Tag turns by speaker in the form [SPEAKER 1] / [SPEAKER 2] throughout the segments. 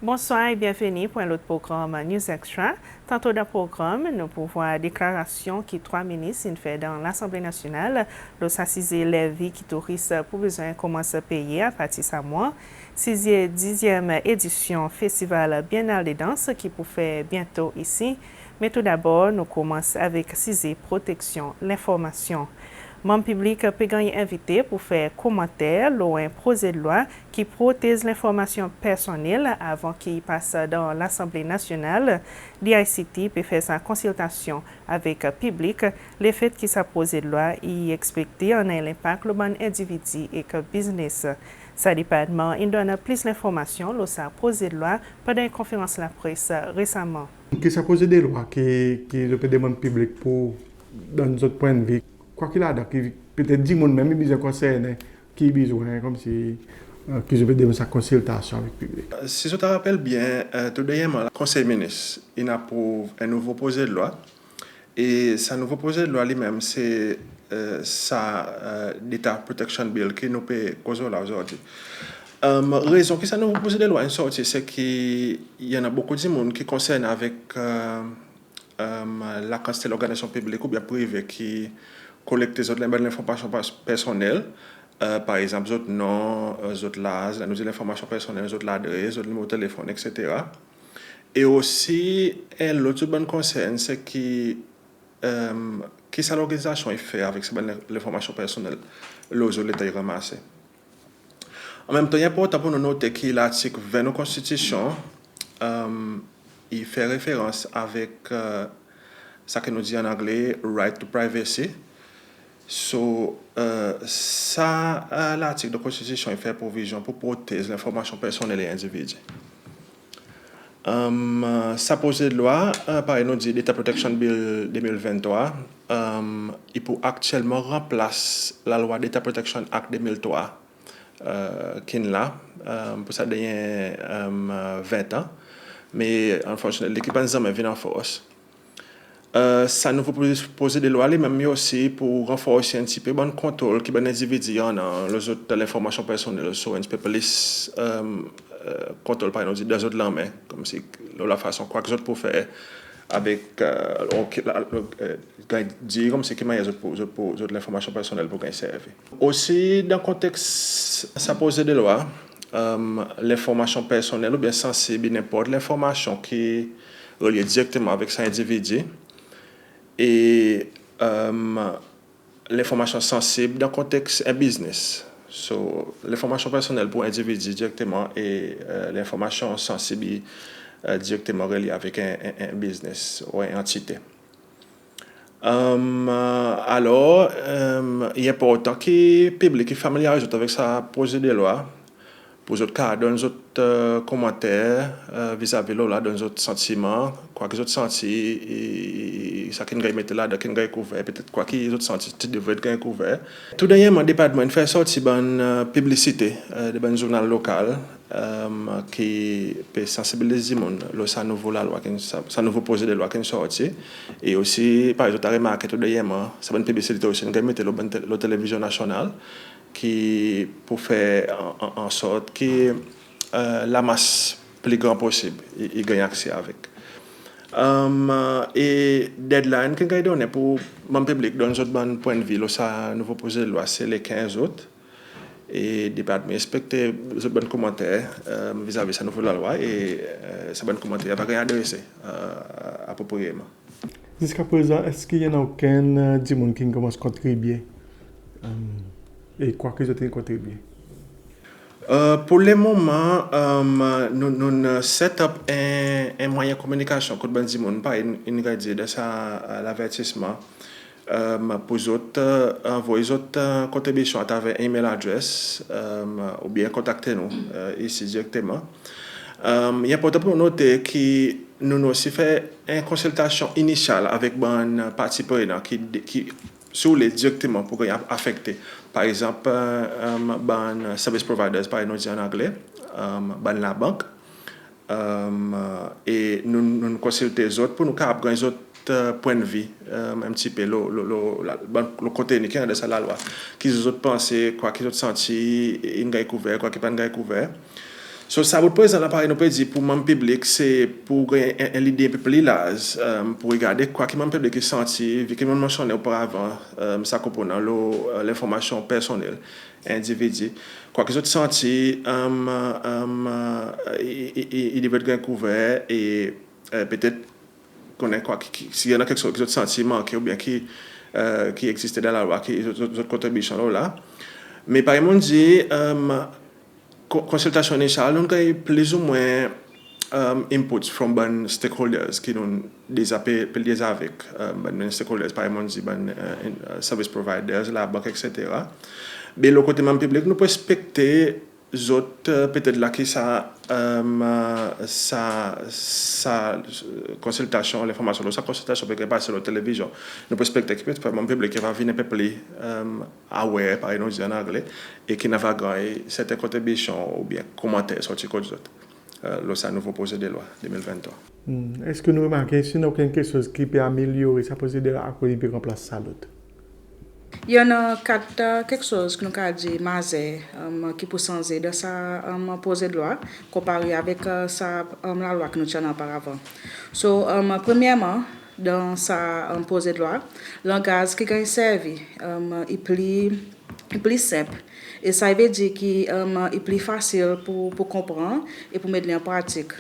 [SPEAKER 1] Bonsoir et bienvenue pour un autre programme News Extra. Tantôt dans le programme, nous pouvons voir la déclaration que trois ministres ont fait dans l'Assemblée nationale. Nous assisons les vies qui touristes pour besoin commencer à payer à partir de ce mois. 10e édition Festival Biennale des danses qui pour faire bientôt ici. Mais tout d'abord, nous commençons avec 6e protection, l'information. Membre public peut gagner invité pour faire commentaire sur un projet de loi qui protège l'information personnelle avant qu'il passe dans l'Assemblée nationale. L'ICT peut faire sa consultation avec le public. Les faits qui sa projet de loi y expliquent en l'impact le bon individu et que business. Sa département il donne plus d'informations sur sa projet de loi pendant une conférence de la presse récemment.
[SPEAKER 2] Qui sa projet de loi qui le demande public pour dans notre point de vue. Quoi qu'il a, peut-être 10 monde même besoin concerné qui besoin comme si qui je peux donner sa consultation avec le public.
[SPEAKER 3] Si je te rappelle bien, tout dernièrement, le Conseil ministre il approuve un nouveau projet de loi et ce nouveau projet de loi lui-même c'est Data Protection Bill qui nous peut causer là aujourd'hui. Raison que ce nouveau projet de loi est sorti, c'est qu'il y en a beaucoup de monde qui concerne avec la quantité de l'organisation publique ou bien privée qui collecte l'information personnelle, par exemple, les autres noms, les autres l'âge, l'information personnelle, les autres l'adresse, les autres numéro de téléphone, etc. Et aussi, l'autre bonne concerne, c'est qui ça l'organisation fait avec l'information personnelle, les autres l'État ramassé. En même temps, il est important pour nous noter que l'article 20 de la Constitution, il fait référence avec ce que nous dit en anglais, right to privacy. So, l'article de la Constitution il fait provision pour protéger l'information personnelle et individuelle. Sa projet de loi, par exemple, dit Data Protection Bill 2023, il peut actuellement remplacer la loi Data Protection Act 2003, qui est là, pour ça dernier 20 ans. Mais, unfortunately, l'équipe n'a jamais venu en force. Ça nous projet de loi, même aussi pour renforcer un petit peu le contrôle qui est individu dans l'information personnelle, sur un petit peu plus contrôle par exemple des autres langues, comme si la façon quoi que les autres pour faire avec dire comme c'est qui m'a pour l'information personnelle pour gagner servir. Aussi dans le contexte ça pose de loi, l'information personnelle ou bien sensible n'importe l'information qui est reliée directement avec cet individu. Et l'information sensible dans le contexte un business. So, l'information personnelle pour individu directement et l'information sensible directement reliée avec un business ou une entité. Alors, il est important que le public familiarise avec sa projet de loi pour les autres cas, dans les autres commentaires vis-à-vis de là, dans les autres sentiments, quoi que les autres sentis, ça qui est mettre là, qui est couvert, peut-être quoi que les autres sentis, tu devrais être couvert. Tout dernièrement, le département fait sortir une publicité de un journal local qui peut sensibiliser les gens sur la loi, sa nouveau projet de loi qui est sorti. Et aussi, par exemple, tu as remarqué tout dernièrement, c'est une publicité aussi, qui est mettre la télévision nationale, qui pour faire en sorte que la masse plus grande possible il gagne accès avec. Et deadline que j'ai donné pour mon public dans un autre point de vue, ça nouveau projet de loi c'est les 15 août et département inspecter les autres commentaires vis-à-vis de cette nouvelle loi et ces bons commentaires va adresser appropriément.
[SPEAKER 2] Jusqu'à présent, est-ce qu'il y en a aucun du monde qui commence à contribuer et quoi que je t'ai contribué?
[SPEAKER 3] Pour le moment, nous set up un moyen de communication que nous avons pas une de l'avertissement pour envoyer d'autres contributions à travers email adresse ou bien contacter nous ici directement. Il est important pour noter que nous aussi fait une consultation initiale avec les parties prenantes qui sur les directement pour affecter. Par exemple, service providers, par exemple en anglais, la banque, et nous consultons les autres pour nous avoir les autres points de vue, un petit peu le contenu qui est de la loi, qui les autres pensent, quoi qu'ils ont senti, ils ont couvert, quoi qu'ils n'ont pas couvert. So, ça vous présente là, par exemple, pour mon public, c'est pour l'idée un peu plus large, pour regarder quoi que mon public est senti, vu que je mentionnais auparavant, ça comprenant l'information personnelle, individu. Quoi que j'ai senti, il devait être couvert et peut-être qu'on est quoi, s'il y en a quelque chose que j'ai senti manqué ou bien qui existait dans la loi, qui est autre contribution là. Mais par exemple, on dit, consultation initiale, on a plus ou moins inputs from ban stakeholders qui nous des appels avec ban stakeholders par exemple service providers la banque etc. Mais le côté même public nous peut respecter autres peut-être là qui ça consultation l'information sa consultation peut passer sur la télévision nous peut respecter que peut-être même public qui va venir un peu plus aware par exemple en anglais et qui n'a pas gagné certaines contributions ou bien commentaires sur les autres le nouveau projet de loi 2023.
[SPEAKER 2] Est-ce que nous remarquons si nous avons quelque chose qui peut améliorer ce projet de loi et puis remplacer ça l'autre?
[SPEAKER 4] Il y en a quelque chose que nous avons dit, qui peut changer de sa projet de loi comparé avec la loi que nous avons auparavant. So, premièrement, dans sa projet de loi, le langage qui a servi est plus simple. Et ça veut dire qu'il est plus facile pour comprendre et pour mettre en pratique.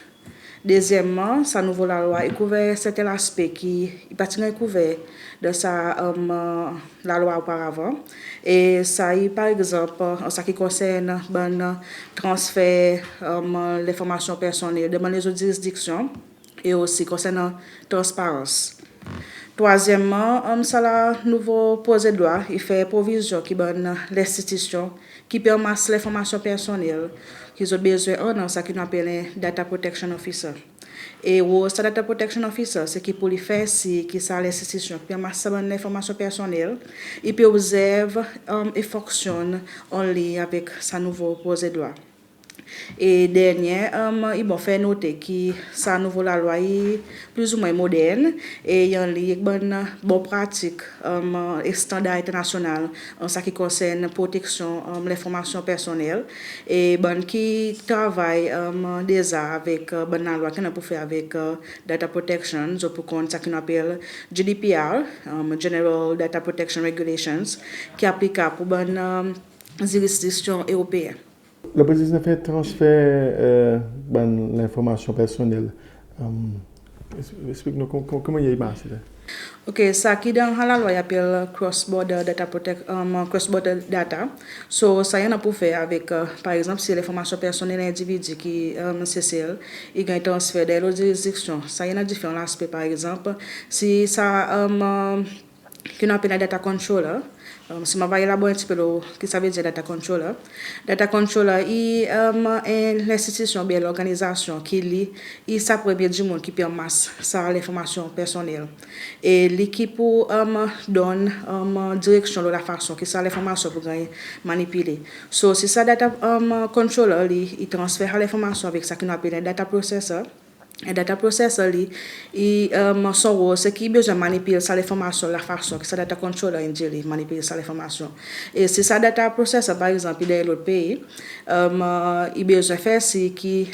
[SPEAKER 4] Deuxièmement, sa nouvelle loi est couvert certains aspects qui est pratiquement couvert de la loi auparavant. Et ça est par exemple en ce qui concerne le transfert l'information personnelle de les autres juridictions et aussi concernant transparence. Troisièmement, la nouveau projet de loi il fait provision qui donne l'institution qui permet l'information personnelle qu'ils ont besoin dans ce qu'on appelle Data Protection Officer. Et ce Data Protection Officer, c'est qui pour le faire si qui ça l'institution permet l'information personnelle, il peut observer et fonctionne en lien avec sa nouveau projet de loi. Et dernier, ils vont faire noter que sa nouvelle loi est plus ou moins moderne et il y a une bonne pratique et standard international en ce qui concerne la protection de l'information personnelle et qui travaille déjà avec la loi qu'on a pour faire avec Data Protection, pour ce qu'on appelle GDPR, General Data Protection Regulations, qui est applicable pour les juridictions européennes.
[SPEAKER 2] Le président fait transfert de l'information personnelle. Explique-nous comment il y a passé.
[SPEAKER 4] Ok, ça qui dans la loi appelle cross-border data. So ça y en a pour faire avec, par exemple, si l'information personnelle individu qui c'est celle, il y a un transfert de l'autre jurisdiction. Ça y en a différents aspects, par exemple, si ça qu'on appelle un data controller. Si je vais élaborer un petit peu ce que ça veut dire data controller. Data controller est l'institution, bien l'organisation qui s'approprie du monde qui permet ça l'information personnelle. Et l'équipe donne direction de la façon que ça l'information pour manipuler. So si ça data controller il transfère l'information avec ça qu'on appelle un data processor. Un data processor son rôle c'est qu'il besoin manipuler ça l'information la façon que ça data controller manipuler ça l'information et si ça data processor par exemple dans l'autre pays il besoin faire c'est qu'il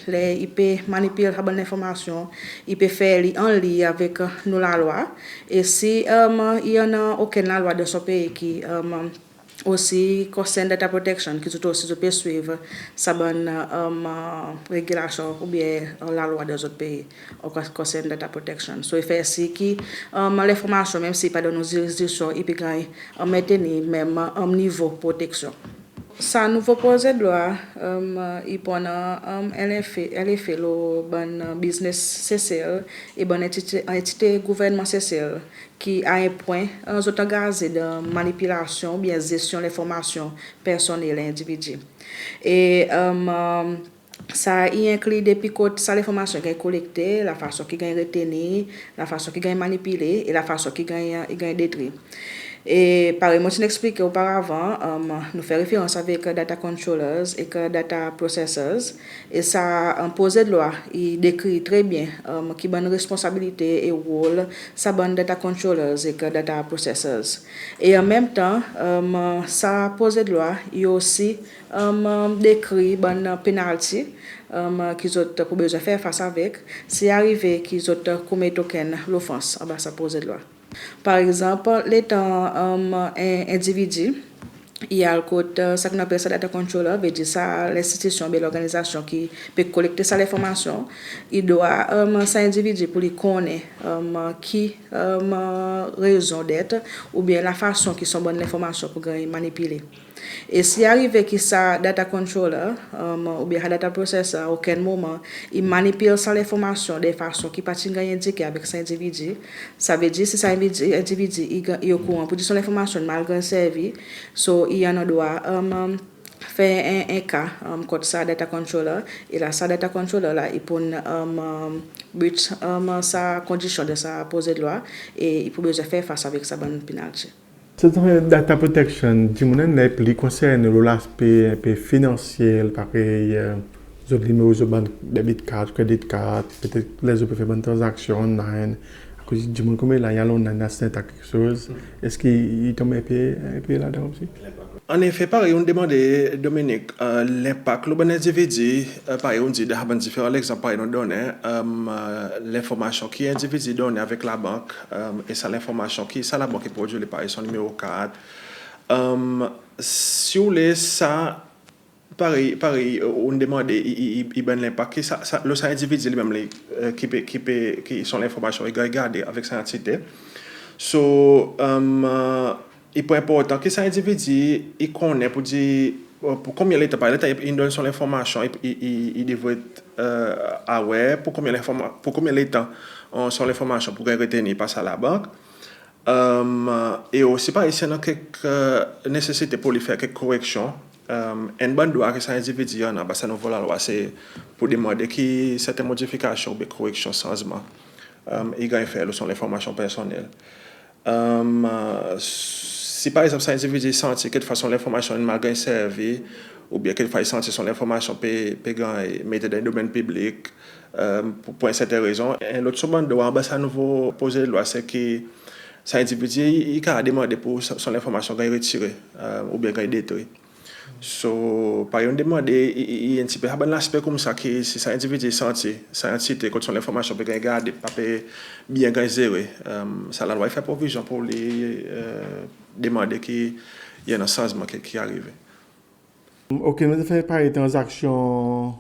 [SPEAKER 4] peut manipuler la bonne information il peut faire en lien avec nous la loi et si il y en a aucune loi de son pays qui aussi concerne data protection qui tout aussi peut suivre sa bonne régulation ou bien la loi des autres pays concerne data protection. So il fait ainsi que l'information même si pas dans nos juridictions il peut maintenir même niveau de protection. Sa nouveau projet de loi il prend elle est fait le bon business CCL et bonne entité gouvernement CCL qui a un point autres engagés de manipulation ou bien gestion de l'information personnelle individu et ça y inclut depuis côté ça l'information qui est collectée la façon qui gagne retenir la façon qui gagne manipuler et la façon qui gagne détruire. Et pareil, moi, je expliqué auparavant, nous faisons référence avec data controllers et que data processors. Et ça, un projet de loi, il décrit très bien qui bonne responsabilité et rôle, ça bonne data controllers et que data processors. Et en même temps, ça projet de loi, il aussi décrit bonne penalty qu'ils ont pour besoin faire face avec, c'est arrivé qu'ils ont commis l'offense en bas ça projet de loi. Par exemple, l'étant un individu, il y a le code, ça qu'on appelle ça data controller, veut dire ça, l'institution, l'organisation qui peut collecter ça l'information, il doit, ça individu pour lui connaître qui raison d'être ou bien la façon qui sont bonnes l'information pour manipuler. Et si arrive que ça data controller ou bien data processor à aucun moment, il manipule ça l'information de façon qui pas indiqué avec cet individu, ça veut dire si cet individu il est au courant pour dire son information malgré servi, so il y en a droit faire un cas contre ça data controller et là ça data controller là il peut breach sa condition de sa posée de loi et il peut besoin faire face avec sa bonne pénalité.
[SPEAKER 2] Cette data protection, du monde n'est plus concerne l'aspect un peu financier, pareil, les numéros de banque, debit card, credit card, peut-être les autres peuvent faire des transactions online. À cause du monde comme là, il y a l'online assistant à quelque chose. Est-ce qu'il tombe un peu là-dedans aussi?
[SPEAKER 3] En effet, pareil, on demande Dominique l'impact. Le bon individu, pareil, on dit différents exemples, pareil, on donne l'information qui est individu donne avec la banque et ça l'information qui ça la banque qui produit pareil son numéro 4. Si vous voulez ça, pareil, on demande il donne l'impact ça le individu lui-même qui sont l'information il regarde avec sa entité. So il est important que cet individu il connaît pour dire pour combien de temps il donne son information il devrait être aware pour combien de temps son information pour retenir par à la banque et aussi par ici il y a quelques nécessités pour lui faire quelques corrections un bon droit que cet individu en a ça nous voilà la loi c'est pour demander que certaines modifications ou corrections changement il gagne faire son information personnelle. Si par exemple, cet individu sent que de façon l'information est mal servie, ou bien qu'il faille sentir son information mettre dans le domaine public, pour une certaine raison, et l'autre second droit, ça nouveau poser loi, c'est que cet individu, il a demandé pour son information qu'il retirée, ou bien qu'il détruit. So, par exemple, demander, il y a un petit peu un aspect comme ça que si cet individu senti, cette entité, quand son information peut garder, pas bien zéro, ça la loi fait provision pour lui demander qu'il y ait un changement qui arrive.
[SPEAKER 2] Ok, nous faisons pareil transactions.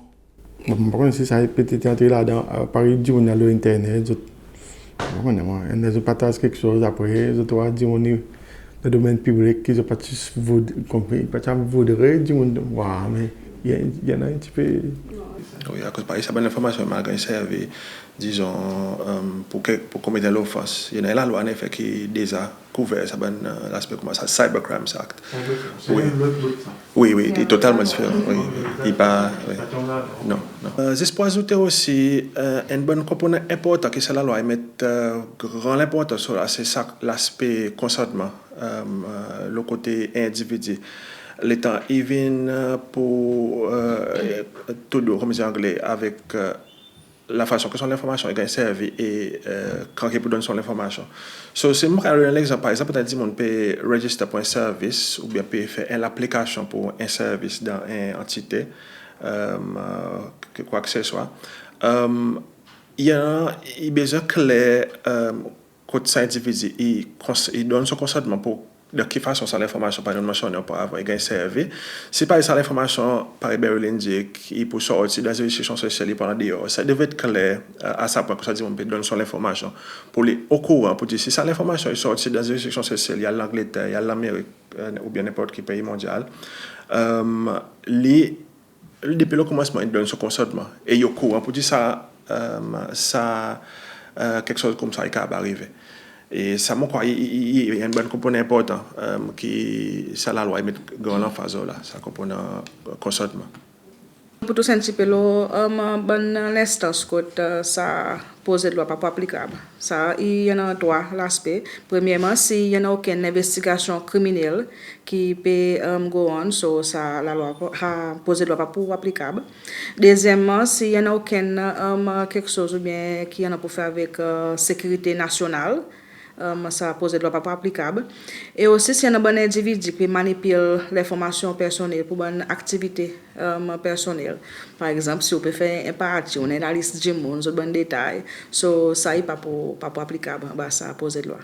[SPEAKER 2] Par contre, si ça peut être entré là-dedans, pareil, du on a l'internet, on partage quelque chose après, je dois dire on est dans le domaine public qui ne pas voudrait du monde, mais il y en a un petit peu.
[SPEAKER 3] Oui, à cause de ça, bonne information malgré servi, disons, pour commettre l'offense. Il y a la loi en effet qui déjà couvert ça l'aspect comme ça, Cybercrimes Act. Oui, il est totalement différent. Oui, il pas. Oui. Non. Je peux ajouter aussi un bon component important que c'est la loi met grand importance sur l'aspect consentement, le côté individu. L'État il vient pour tout le comme anglais avec la façon que son information est servie et quand il peut donner son information. So, si je donne un exemple, par exemple, on peut register pour un service ou bien peut faire l'application pour un service dans une entité, quoi que ce soit. Il y a besoin clair quand cet individu il donne son consentement pour de quelle façon ça l'information par une mentionné auparavant il gagne servi si par exemple l'information par Berlin dit qu'il peut sortir dans les restrictions sociales pendant des heures ça devait être clair à ça point que ça dit on peut donner son information pour les au courant pour dire si ça l'information est sortie dans les restrictions sociales il y a l'Angleterre il y a l'Amérique ou bien n'importe quel pays mondial depuis le commencement il donne son consentement et il est au courant pour dire ça quelque chose comme ça il va arriver. Et ça, moi, il y a un bon component important qui, ça, la loi met grand emphase là, ça component consentement.
[SPEAKER 4] Pour tout sentir que bon l'instance que ça pose de loi pas applicable. Ça, il y en a trois aspects. Premièrement, s'il y en a aucune investigation criminelle qui peut go on, so ça la loi a posé de loi pas pour applicable. Deuxièmement, s'il y en a aucune quelque chose ou bien qui en a pour faire avec sécurité nationale. Ça pose de loi pas applicable. Et aussi, s'il y a un bon individu qui manipule l'information personnelle pour une activité personnelle. Par exemple, si vous pouvez faire un parti, on est dans la liste de monde, on bon détail. So, ça n'est pas pour applicable. Bah, ça pose de loi.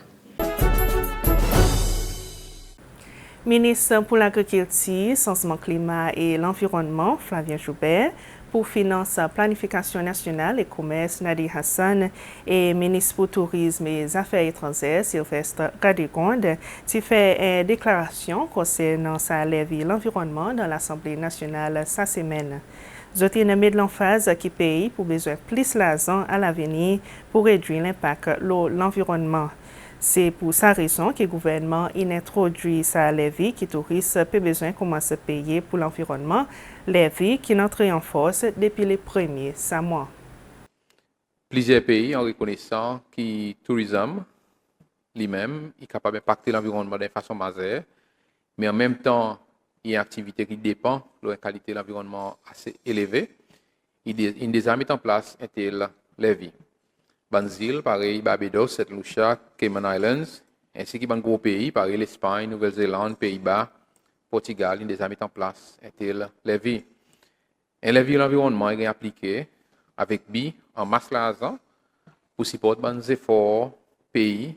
[SPEAKER 1] Ministre pour l'Agriculture, Changement climat et l'Environnement, Flavien Joubert, pour Finances, Planification nationale et Commerce, Nadi Hassan, et ministre pour Tourisme et Affaires étrangères, Sylvestre Radegonde, qui fait une déclaration concernant sa levée l'environnement dans l'Assemblée nationale cette semaine. Zoté a mis de l'emphase qui paye pour besoin plus l'argent à l'avenir pour réduire l'impact de l'environnement. C'est pour sa raison que le gouvernement a introduit sa levée qui touristes peut besoin commencer à payer pour l'environnement, levée qui n'entre en force depuis le 1er mois.
[SPEAKER 5] Plusieurs pays en reconnaissant que le tourisme lui-même est capable d'impacter l'environnement de façon majeure, mais en même temps, il y a une activité qui dépend de la qualité de l'environnement assez élevée. Il déjà mis en place un tel levée. Banzil, pareil, Barbados, Saint Lucia, Cayman Islands, ainsi que dans gros pays, pareil, l'Espagne, Nouvelle-Zélande, Pays-Bas, Portugal, ils ont déjà mis en place un tel levée. Un levée de l'environnement est appliqué avec BI en masse l'argent pour supporter les efforts pays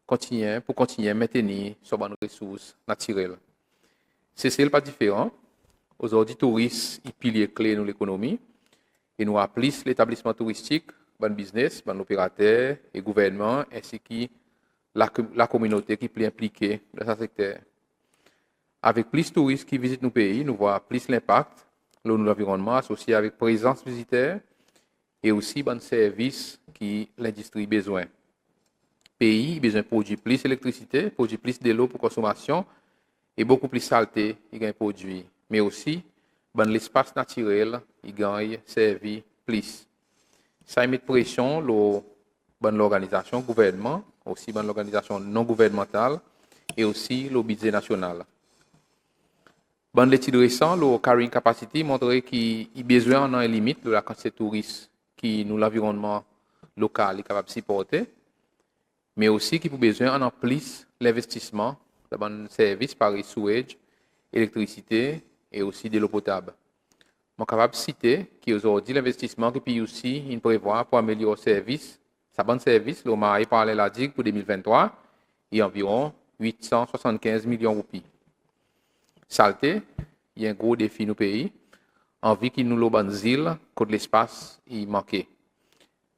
[SPEAKER 5] pour continuer à maintenir sur les ressources naturelles. C'est pas différent. Aujourd'hui, les touristes sont pilier clé de l'économie et nous appelons l'établissement touristique, le business, l'opérateur, le gouvernement, ainsi que la communauté qui est impliquée dans ce secteur. Avec plus de touristes qui visitent nos pays, nous voyons plus l'impact de l'environnement associé avec la présence visiteurs et aussi les services que l'industrie a besoin. Le pays a besoin de produire plus d'électricité, produire plus de l'eau pour consommation et beaucoup plus de saleté il gagne produit. Mais aussi, l'espace naturel il gagne servi plus. Ça met pression sur l'organisation gouvernement, aussi l'organisation non gouvernementale et aussi le budget national. Dans l'étude récente, le carrying capacity montre qu'il y a besoin d'une limite de la quantité de touristes qui nous l'environnement local est capable de supporter, mais aussi qu'il y a besoin d'un plus l'investissement dans les services par sewage, électricité et aussi de l'eau potable. Je suis capable de citer qu'aujourd'hui, l'investissement que PUC prévoit pour améliorer le service, sa bonne service, le MAI par la DIG pour 2023, est environ 875 millions de roupies. Saleté, il y a un gros défi dans le pays, envie qu'il nous le île contre l'espace il manquait.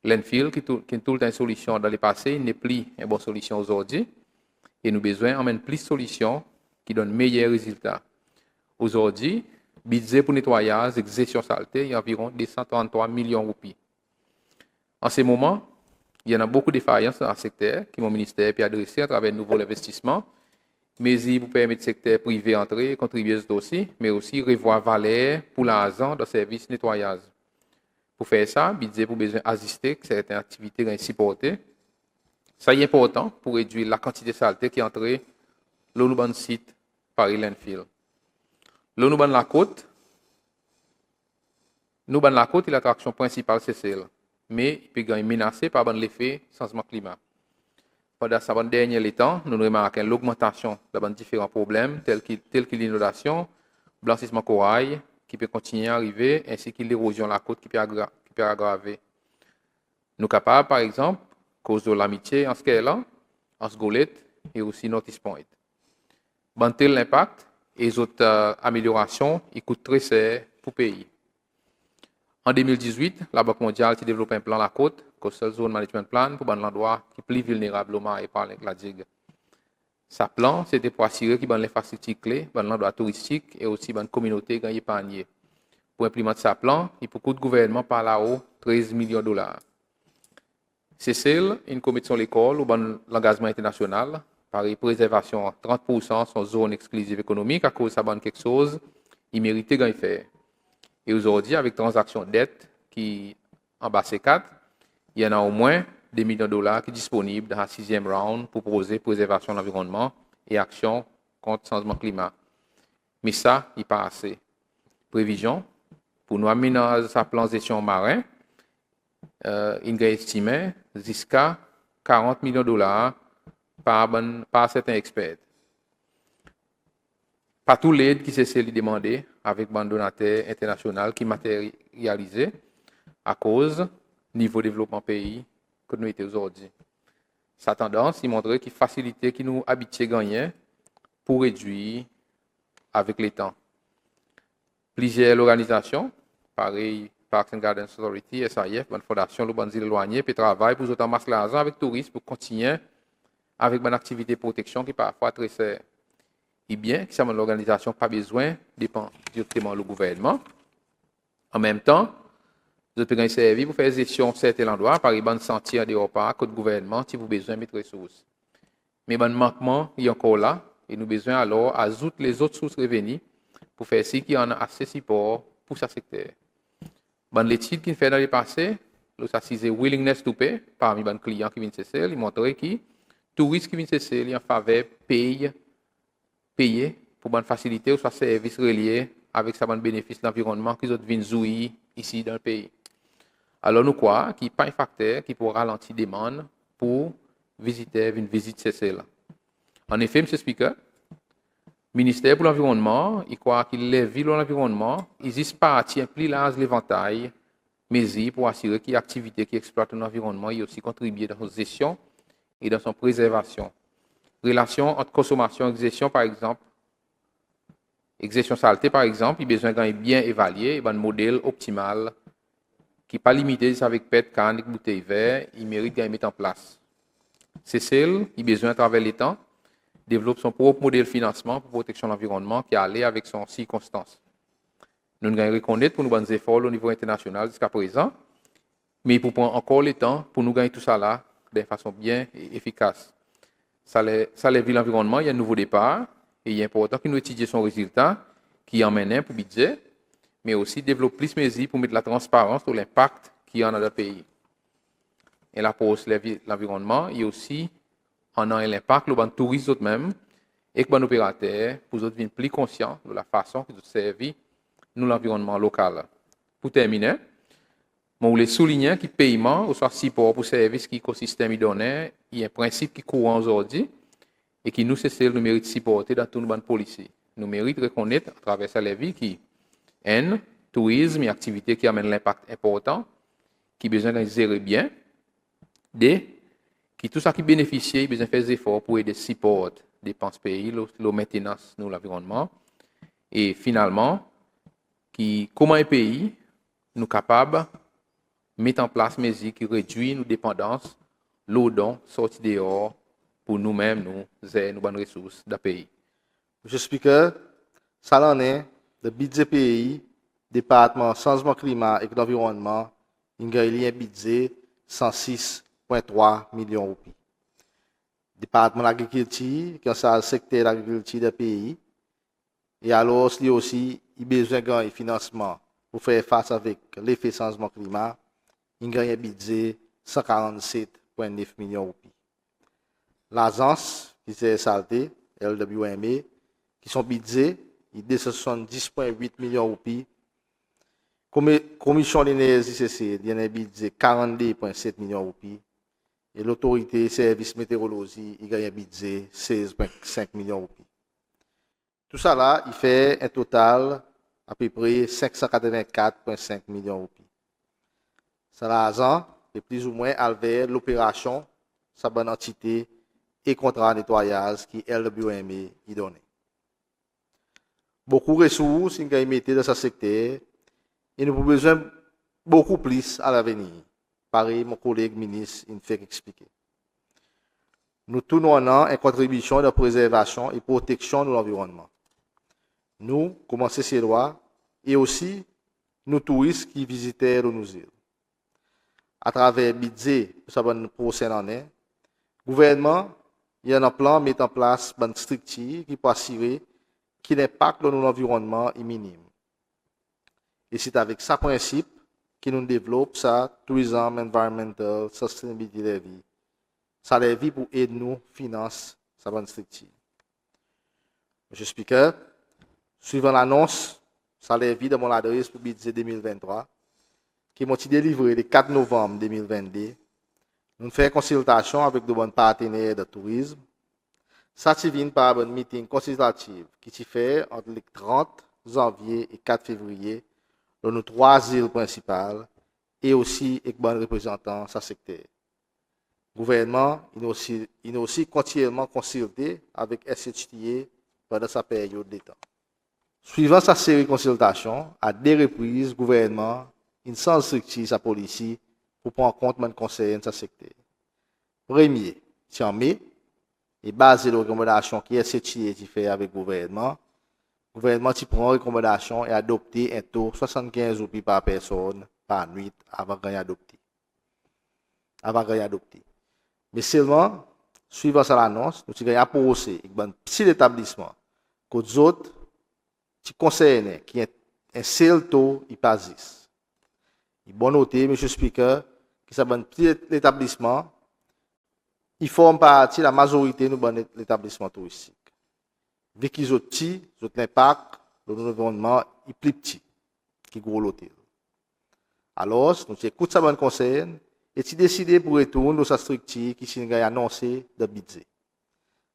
[SPEAKER 5] L'enfield, qui est tout le temps une solution dans le passé, n'est plus une bonne solution aujourd'hui, et nous avons besoin d'amener plus de solutions qui donnent meilleurs résultats. Aujourd'hui, le budget pour nettoyage et gestion saleté est environ 233 millions de roupies. En ce moment, il y en a beaucoup de défaillances dans le secteur que mon ministère peut adresser à travers de nouveaux investissements, mais il vous permet le secteur privé d'entrer et contribuer aussi, mais aussi revoir valeur pour l'argent dans le service de nettoyage. Pour faire ça, le budget pour besoin d'assister à certaines activités supportées. Ça est important pour réduire la quantité de saleté qui entre l'eau dans le site par l'enfield. L'eau dans la côte, est l'attraction principale, c'est celle. Mais il peut être menacé par l'effet changement climatique. Pendant ce dernier temps, nous remarquons l'augmentation de différents problèmes tels que l'inondation, le blanchissement corail qui peut continuer à arriver, ainsi que l'érosion de la côte qui peut aggraver. Nous sommes capables, par exemple, cause de l'amitié en Skerlan, en Sgolette et aussi Notice Point. Banter l'impact et les autres améliorations, ils coûtent très cher pour le pays. En 2018, la Banque mondiale a développé un plan la côte, Coastal Zone Management Plan, pour l'endroit qui est plus vulnérable au mar et par la digue. Ce plan, c'était pour assurer qu'il y ait l'infrastructure clé, l'endroit touristique et aussi une communauté qui est épargnée. Pour implémenter ce plan, il faut que le gouvernement par là-haut 13 millions de dollars. C'est celle, une commission de l'école ou l'engagement international, par préservation 30% sur zone exclusive économique, à cause de ça, quelque chose, il méritait de faire. Et aujourd'hui, avec transaction dette qui en bas C4, il y en a au moins des millions de dollars qui sont disponibles dans la 6e round pour proposer préservation de l'environnement et action contre le changement climat. Mais ça, il n'est pas assez. Prévision, pour nous aménager sa plan de gestion marin, il est estimé jusqu'à 40 millions de dollars par certains experts. Pas tout l'aide qui s'est demandé avec un donateur international qui matérialisé à cause du niveau de développement pays que nous sommes aujourd'hui. Sa tendance, il montre qu'il facilite qui nous habitués à gagner pour réduire avec le temps. Plusieurs organisations, pareil Parks and Gardens Authority, SAIF, une fondation, le îles éloignées, puis travaillent pour autant masque l'argent avec touristes pour continuer avec une activité de protection qui parfois très serre. Et bien que l'organisation n'a pas besoin dépend directement du gouvernement. En même temps, vous pouvez servir pour faire gestion de certains endroits, par exemple, sentir des repas que le gouvernement si vous avez besoin de mettre ressources. Mais le manquement est encore là, et nous avons besoin alors d'ajouter les autres sources de revenus pour faire ce qui en a assez support pour ce secteur. Dans l'étude qu'il fait dans le passé, le willingness to pay parmi les clients qui viennent de cesser, il montre que les touristes qui viennent de cesser, en faveur payer pour une facilité ou soit services reliés avec sa bénéfice de l'environnement qu'ils ont viennent jouir ici dans le pays. Alors nous croyons qu'il n'y a pas un facteur qui pourra ralentir la demande pour visiter une visite cessée. En effet, M. Speaker, le ministère pour l'Environnement, il croit qu'il les villes de l'environnement, il existe partie plus large l'éventail, mesures pour assurer que l'activité qui exploite l'environnement y aussi contribuer dans sa gestion et dans son préservation. Relation entre consommation et exertion, par exemple, exertion saleté, par exemple, il a besoin d'un bien évalué, un modèle optimal qui n'est pas limité avec pète, canne, bouteille vert, il mérite d'être mis en place. C'est celle qui a besoin, à travers les temps, développe son propre modèle de financement pour protection de l'environnement qui est allé avec son circonstance. Nous devons reconnaître pour nous bonnes efforts au niveau international jusqu'à présent, mais pour prendre encore le temps pour nous gagner tout ça là de façon bien et efficace. Ça lève l'environnement, il y a un nouveau départ et il est important que nous étudions son résultat qui emmène pour budget, mais aussi développer plus de mesures pour mettre la transparence sur l'impact qu'il y a dans le pays. Et là, pour l'environnement, il y a aussi l'impact sur les touristes eux-mêmes et que les opérateurs pour devenir plus conscients de la façon qu'ils servent nous l'environnement local. Pour terminer, je voulais souligner que le paiement ou soit support pour services qui l'écosystème donne, il y a un principe qui est courant aujourd'hui et qui nous nous mérite de supporter dans toute notre politique. Nous méritons de reconnaître à travers sa vie qui est tourisme et activités qui amènent l'impact important, qui besoin de gérer bien, qui tout ça qui bénéficie, besoin de faire des efforts pour aider support dépenses pays, la maintenance de l'environnement et finalement comment un pays nous capable de mettre en place des mesures qui réduisent nos dépendances, l'eau dont sortir dehors pour nous-mêmes, nous bonnes ressources du pays.
[SPEAKER 6] Monsieur le Speaker, ça l'en est, le budget pays, département changement climat et l'environnement, il y a un budget 106,3 millions de roupies. Département de l'agriculture, qui est le secteur de l'agriculture du pays, et alors il y a aussi besoin de financement pour faire face avec l'effet changement climat, il y a un budget 147,9 millions de roupies. L'agence qui s'est saltée, LWMA, qui son budget est de 270,8 millions de roupies. Commission d'énergie CC, il y a un budget 42,7 millions de roupies. Et l'autorité service météorologie, il y a un budget 16,5 millions de roupies. Tout ça là, il fait un total à peu près 584,5 millions de roupies. Ça l'argent est plus ou moins vers l'opération, sa bonne entité et contrat de nettoyage qui LWMA y donne. Beaucoup de ressources sont mettées dans ce secteur et nous avons besoin beaucoup plus à l'avenir. Pareil, mon collègue ministre il fait expliquer. Nous tournons en contribution de préservation et protection de l'environnement. Nous, comme ces lois, et aussi nos touristes qui visitaient nos îles. À travers le budget pour la prochaine année, le gouvernement il y a un plan met en place une structure qui peut assurer que l'impact de l'environnement est minime. Et c'est avec ça principe que nous développons ça, Tourism Environmental Sustainability Levy. Ça levy pour aider nous financer sa bonne structure. Monsieur Speaker, suivant l'annonce, ça levy de mon adresse pour budget 2023, qui m'a délivré le 4 novembre 2022. Nous faisons consultation avec de bons partenaires de tourisme. Ça vient par un meeting consultatif qui s'est fait entre le 30 janvier et 4 février dans nos 3 îles principales et aussi avec bons représentants de ce secteur. Le gouvernement il a aussi continuellement consulté avec SHTA pendant sa période de temps. Suivant sa série de consultations, à 2 reprises, le gouvernement a sans structure sa politique pour prendre en compte les conseils de ce secteur. Premier, c'est en mai, et basé sur les recommandations qui SHTA fait avec le gouvernement prend une recommandation et adopte un taux de 75 roupies par personne par nuit avant de adopter. Mais seulement, suivant cette annonce, nous avons approché un petit établissement que les autres qui concernent, qui ont un seul taux, ils passent. Il est bon noter, M. Speaker, que c'est un petit établissement, ils forment partie de la majorité de l'établissement touristique. Vu qu'ils ont petit, l'impact de l'environnement est plus petit que gros l'hôtel. Alors, nous écoutons ça bon conseil et tu décides pour retourner dans sa structure qui s'est annoncée de budget.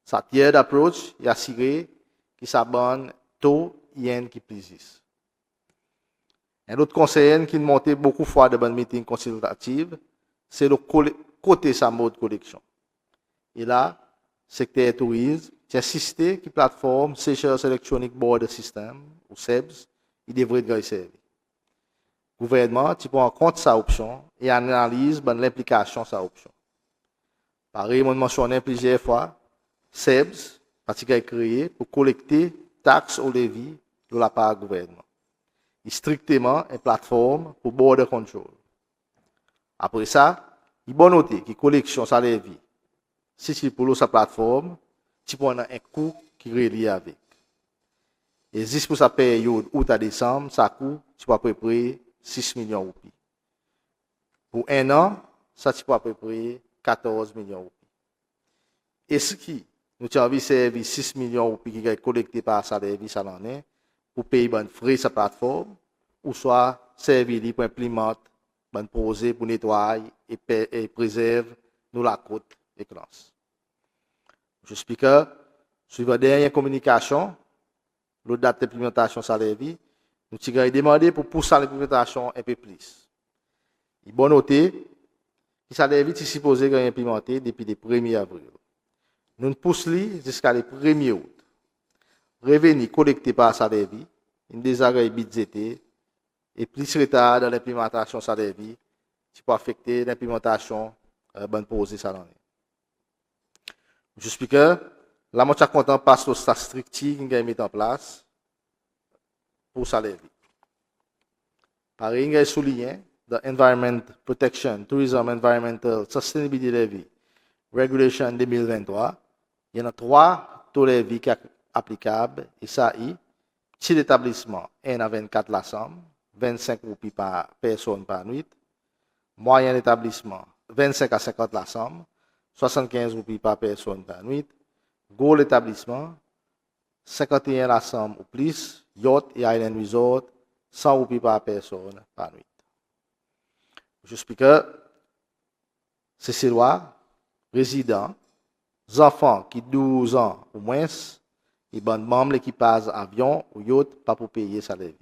[SPEAKER 6] Sa tiers d'approche est assuré que ça bon taux yen qui existe. Un autre conseil qui monté beaucoup de fois de bonnes meetings consultatives, c'est le côté sa mode collection. Et là, secteur tourisme, j'ai assisté que la plateforme Seychelles Electronic Border System, ou SEBS, il devrait être servir. Le gouvernement prend en compte sa option et analyse l'implication de sa option. Pareil, on mentionné plusieurs fois, SEBS, est créé pour collecter taxes ou levies de la part du gouvernement. Il est strictement une plateforme pour border control. Après ça, il est bon noter que la collection sa levy, si c'est pour sa plateforme, tu prends un coût qui est relié avec. Et juste pour sa période août à décembre, ça coûte à peu près 6 millions de roupies. Pour un an, ça coûte à peu près 14 millions de roupies. Et ce qui nous avons envie de servir 6 millions de roupies qui sont collectés par sa levy ça l'année pour payer les frais de sa plateforme, ou soit servir pour implémenter, pour poser, pour nettoyer et préserver nous la côte et classe. Je Speaker, suivant la dernière communication, la date d'implémentation de sa levy, nous avons demandé pour pousser l'implémentation un peu plus. Il est bon noter que sa levy est supposée être implémentée depuis le 1er avril. Nous poussons jusqu'à le 1er août. Revenus collectés par sa levy, une désarrêt budgété et plus retard dans l'implémentation de sa levy, qui peut affecter l'implémentation bonne posée ça l'année. Je Speaker, la moitié content passe au stade structure qui a mis en place pour sa levy. Pareil, il a souligné the Environment Protection, Tourism Environmental Sustainability Levy Regulation 2023. Il y en a 3 taux levy qui sont applicables et ça y petit établissement 1 à 24 la somme, 25 roupies par personne par nuit. Moyen établissement 25 à 50 la somme, 75 roupies par personne par nuit. Gros établissement 51 la somme ou plus. Yacht et Island Resort 100 roupies par personne par nuit. Je Speaker, c'est loi, résidents, enfants qui 12 ans ou moins, et bon membres l'équipage avion ou yacht pas pour payer sa levy.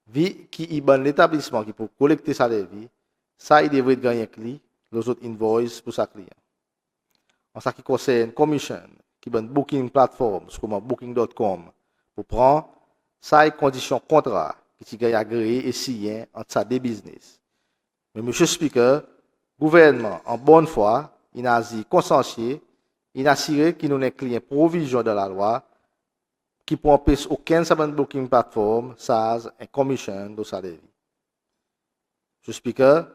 [SPEAKER 6] Vu qui est bon l'établissement qui peut collecter sa levy, ça il devrait gagner client les autres invoices pour sa client. En ce qui concerne commission, qui est une booking platform comme booking.com pour prendre ça est condition contrat qui est agréé et signé entre sa deux business. Mais M. Speaker, gouvernement en bonne foi, il a dit consciencieux, il a assuré qu'il nous client provision de la loi qui ne empêche aucun booking platform ça un commission de sa levy. M. Speaker,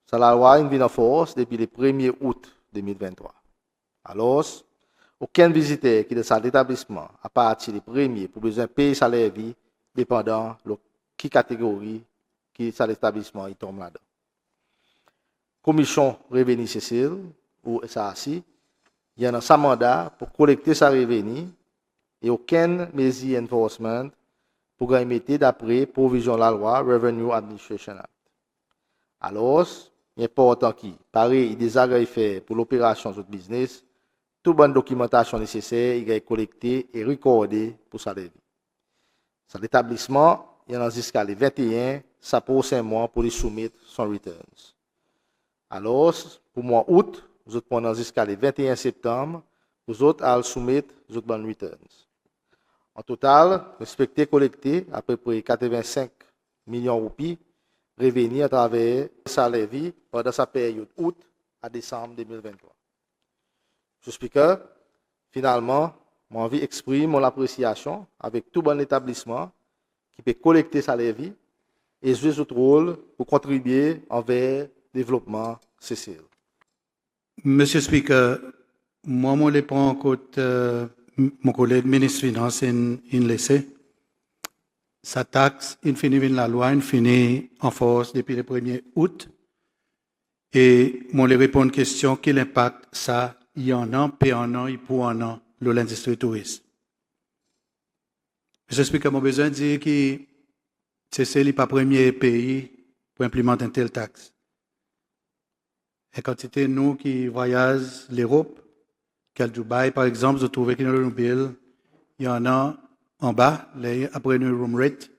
[SPEAKER 6] ça la loi est en force depuis le 1er août 2023. Alors, aucun visiteur qui est dans cet établissement à partir du 1er pour besoin de payer sa levy dépendant de qui catégorie, qui ça l'établissement, il tombe là-dedans. Commission Revenu Cécile, ou SAC, il y a un mandat pour collecter sa revenu et aucune mesure enforcement pour émettre d'après provision de la loi Revenue Administration Act. Alors, il est important qu'il pareil des agrès faits pour l'opération de business, toute bonne documentation nécessaire il est collectée et recordée pour sa levée. Cet établissement, il y en a jusqu'à les 21, ça pour 5 mois pour les soumettre son returns. Alors, pour mois août, vous autres pendant jusqu'à les 21 septembre, vous autres allez soumettre vos bonnes returns. En total, respecté collecté à peu près 85 millions de roupies revenus à travers sa levée pendant sa période août à décembre 2023. Je speaker, finalement, j'ai envie d'exprimer mon appréciation avec tout bon établissement qui peut collecter sa levée et jouer son rôle pour contribuer envers le développement CCL.
[SPEAKER 7] Monsieur Speaker, moi, je prends en compte mon collègue ministre des Finances in laissé. Sa taxe, il finit la loi, il finit en force depuis le 1er août. Et moi, je réponds à une question, quel impact ça il y en a, puis en an, et pour en an, l'industrie touriste. Monsieur Speaker, j'ai besoin de dire que c'est le pas premier pays pour implémenter une telle taxe. Et quand c'était nous qui voyageons l'Europe, qu'à Dubaï, par exemple, je trouvais qu'il y a une bill, il y en a en bas, après une room rate,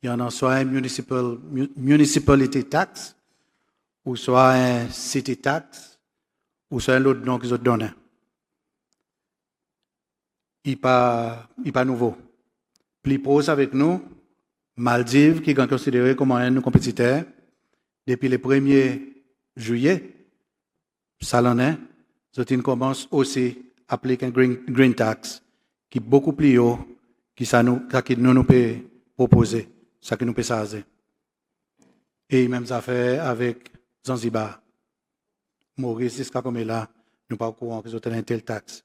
[SPEAKER 7] il y en a soit un municipality tax, ou soit un city tax, ou soit un autre nom qu'ils ont donné. Il n'est pas nouveau. Plus proche avec nous, Maldives, qui est considéré comme un compétiteur, depuis le 1er juillet, ça l'en est, ils commencent aussi à appliquer un green tax qui est beaucoup plus haut que ça nous peut proposer, ça que nous peut changer. Et même ça fait avec Zanzibar. Maurice, jusqu'à comme là, nous ne sommes pas au courant qu'ils ont une telle taxe.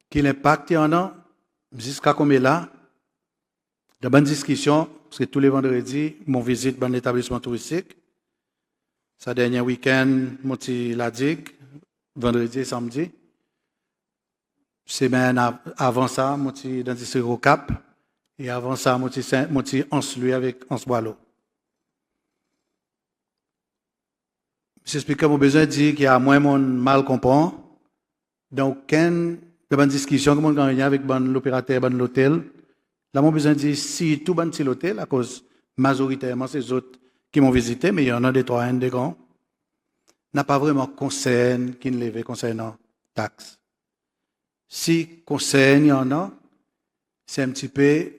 [SPEAKER 7] Quel impact il y en a jusqu'à comme là, de bonnes discussions, parce que tous les vendredis, mon visite dans l'établissement touristique. Ce dernier week-end, je suis la digue, vendredi et samedi. Semaine avant ça, je suis dans le district au Cap. Et avant ça, je suis en celui avec Ansboilo. J'explique que j'ai besoin de dire qu'il y a moins de mal comprend. Donc, aucune discussion que je gagne avec l'opérateur de l'hôtel, là, j'ai besoin de dire si tout le l'hôtel, à cause majoritairement, c'est les autres qui m'ont visité, mais il y en a des trois, des grands, n'a pas vraiment concerne qui ne lève concernant taxes. Si concerne il y en a, c'est un petit peu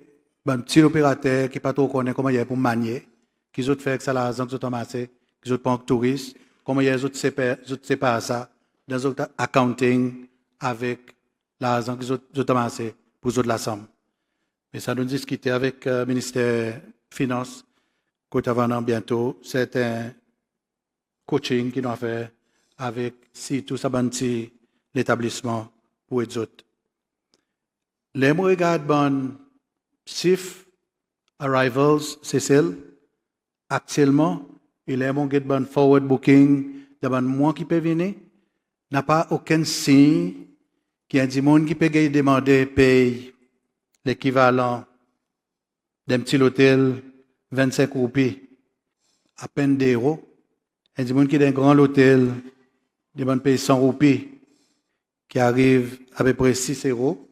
[SPEAKER 7] un petit opérateur qui n'est pas trop connaît comment il y a pour manier, qui autres fait que ça l'argent qu'ils ont amassé, qui autres prennent touristes, comment il y a autres séparent ça dans autres accounting avec l'argent qu'ils ont amassé pour les autres la somme. Mais ça nous discuter avec le ministère des Finances. Côté avant bientôt, c'est un coaching qui doit faire avec si tout ça bâti l'établissement pour les autres. Les mots regardent bon chiffre arrivals, c'est celle actuellement, et les mots bon forward booking, de bon mois qui peut venir, n'a pas aucun signe qu'il y a des gens qui peuvent demander payer l'équivalent d'un petit hôtel 25 roupies, à peine d'euros. Il y a des gens qui dans un grand hôtel, des gens payent 100 roupies, qui arrivent à peu près 6 euros.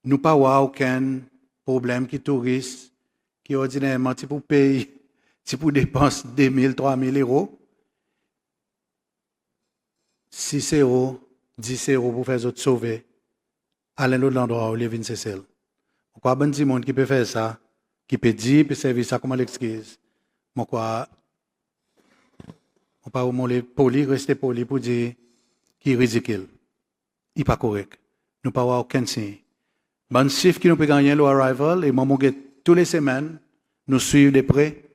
[SPEAKER 7] Nous n'avons pas aucun problème qui touristes, qui ordinairement, si pour payer, si pour dépenser 2 000, 3 000 euros, 6 euros, 10 euros pour faire autres sauver, à l'autre endroit où les vignes c'est celle. Pourquoi bon petit monde qui peut faire ça, qui peut dire, peut servir ça comme l'excuse. Moi, quoi, on parle de poli, rester poli pour dire qu'il est ridicule. Il n'est pas correct. Nous n'avons pas aucun signe. Bon chiffre qui nous peut gagner l'arrival, et moi, tous les semaines, nous suivons de près,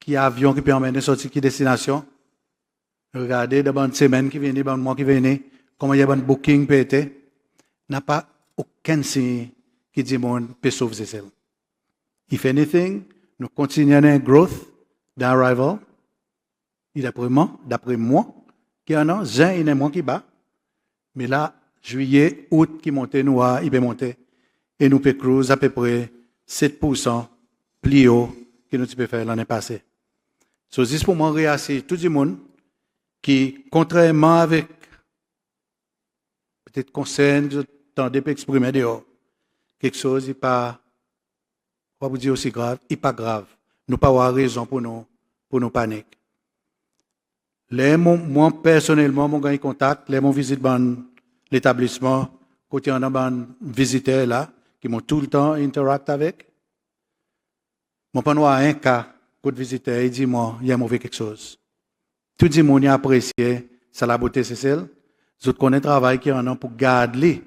[SPEAKER 7] qui y a avion qui peut emmener sortir qui destination. Regardez, de bonnes semaines qui viennent, de bonnes mois qui viennent, comment il y a un booking peut être. N'a pas aucun signe qui dit monde peut sauver celle. If anything, nous continuons un growth d'arrival. Et d'après moi, qui en a, juin, il y a un mois qui bat. Mais là, juillet, août, qui monte, nous, il peut monter. Et nous pouvons cruiser à peu près 7% plus haut que nous pouvons faire l'année passée. So, c'est pour moi réassurer tout le monde qui, contrairement avec peut-être concerne, tant de exprimer dehors, quelque chose n'est pas, on va vous dire aussi grave, il n'est pas grave. Nous n'avons pas raison pour nous paniquer. Moi, personnellement, je gagne contact, je visite l'établissement, côté en a des visiteurs là, qui m'ont tout le temps interacté avec. Mon pas un cas, côté visiteur, il dit, moi, il y a mauvais quelque chose. Tout le monde a apprécié, ça la beauté, c'est celle. Je connais le travail qu'il y en a pour garder.